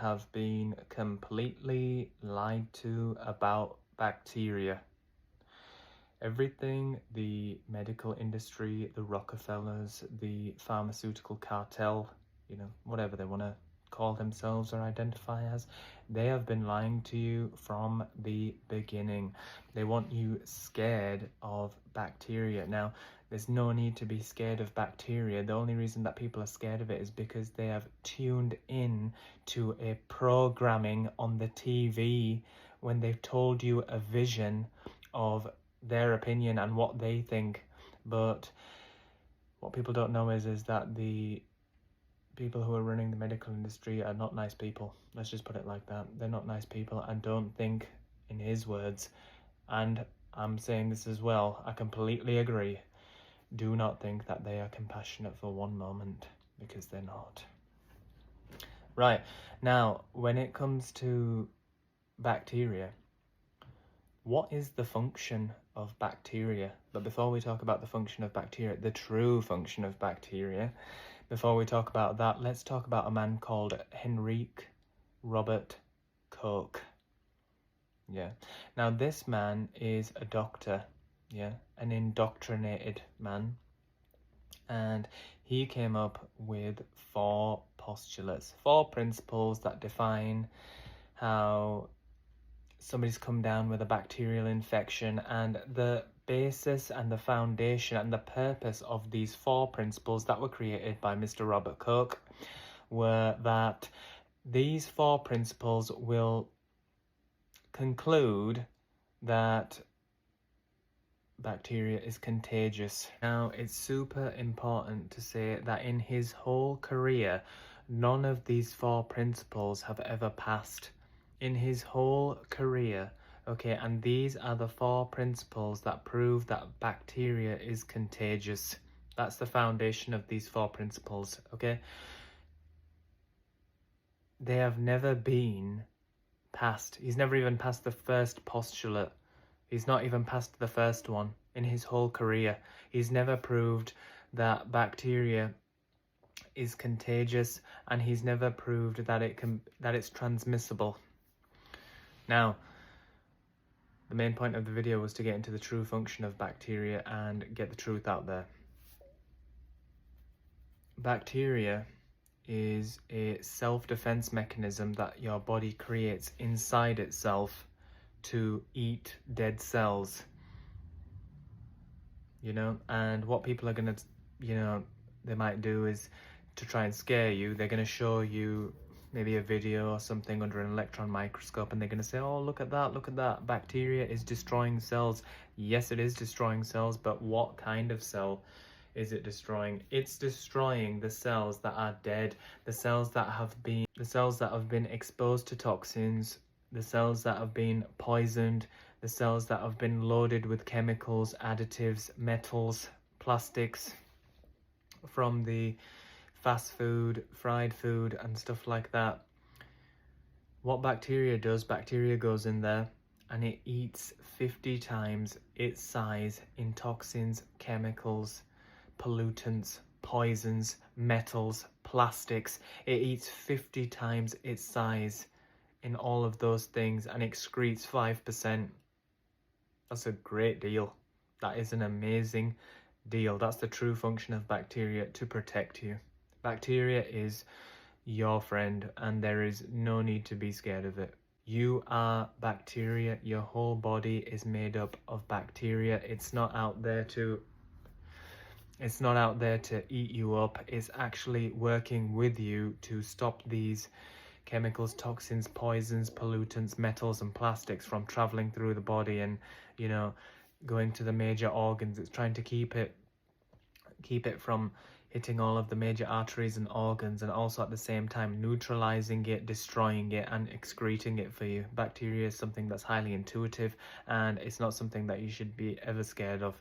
have been completely lied to about bacteria. Everything the medical industry, the Rockefellers, the pharmaceutical cartel, whatever they want to call themselves or identify as, they have been lying to you from the beginning. They want you scared of bacteria. Now, there's no need to be scared of bacteria. The only reason that people are scared of it is because they have tuned in to a programming on the TV when they've told you a vision of their opinion and what they think. But what people don't know is that the people who are running the medical industry are not nice people. Let's just put it like that. They're not nice people and don't think, in his words, and I'm saying this as well, I completely agree, do not think that they are compassionate for one moment, because they're not. Right, now, when it comes to bacteria, what is the function of bacteria? But before we talk about the function of bacteria, the true function of bacteria, before we talk about that, let's talk about a man called Henrik Robert Koch. Yeah. Now, this man is a doctor, an indoctrinated man. And he came up with 4 postulates, 4 principles that define how somebody's come down with a bacterial infection, and the basis and the foundation and the purpose of these 4 principles that were created by Mr. Robert Koch were that these 4 principles will conclude that bacteria is contagious. Now, it's super important to say that in his whole career, none of these 4 principles have ever passed. In his whole career, okay, and these are the 4 principles that prove that bacteria is contagious. That's the foundation of these 4 principles, okay? They have never been passed. He's never even passed the first postulate. He's not even passed the first one in his whole career. He's never proved that bacteria is contagious, and he's never proved that it's transmissible. Now, the main point of the video was to get into the true function of bacteria and get the truth out there. Bacteria is a self-defense mechanism that your body creates inside itself to eat dead cells. And what people are going to, they might do is to try and scare you. They're going to show you maybe a video or something under an electron microscope, and they're going to say, oh, look at that, bacteria is destroying cells. Yes, it is destroying cells, but what kind of cell is it destroying? It's destroying the cells that are dead, the cells that have been exposed to toxins, the cells that have been poisoned, the cells that have been loaded with chemicals, additives, metals, plastics from the fast food, fried food and stuff like that. What bacteria does, bacteria goes in there and it eats 50 times its size in toxins, chemicals, pollutants, poisons, metals, plastics. It eats 50 times its size in all of those things and excretes 5%. That's a great deal. That is an amazing deal. That's the true function of bacteria, to protect you. Bacteria is your friend and there is no need to be scared of it. You are bacteria. Your whole body is made up of bacteria. It's not out there to eat you up. It's actually working with you to stop these chemicals, toxins, poisons, pollutants, metals and plastics from traveling through the body and, going to the major organs. It's trying to keep it from hitting all of the major arteries and organs, and also at the same time neutralizing it, destroying it and excreting it for you. Bacteria is something that's highly intuitive and it's not something that you should be ever scared of.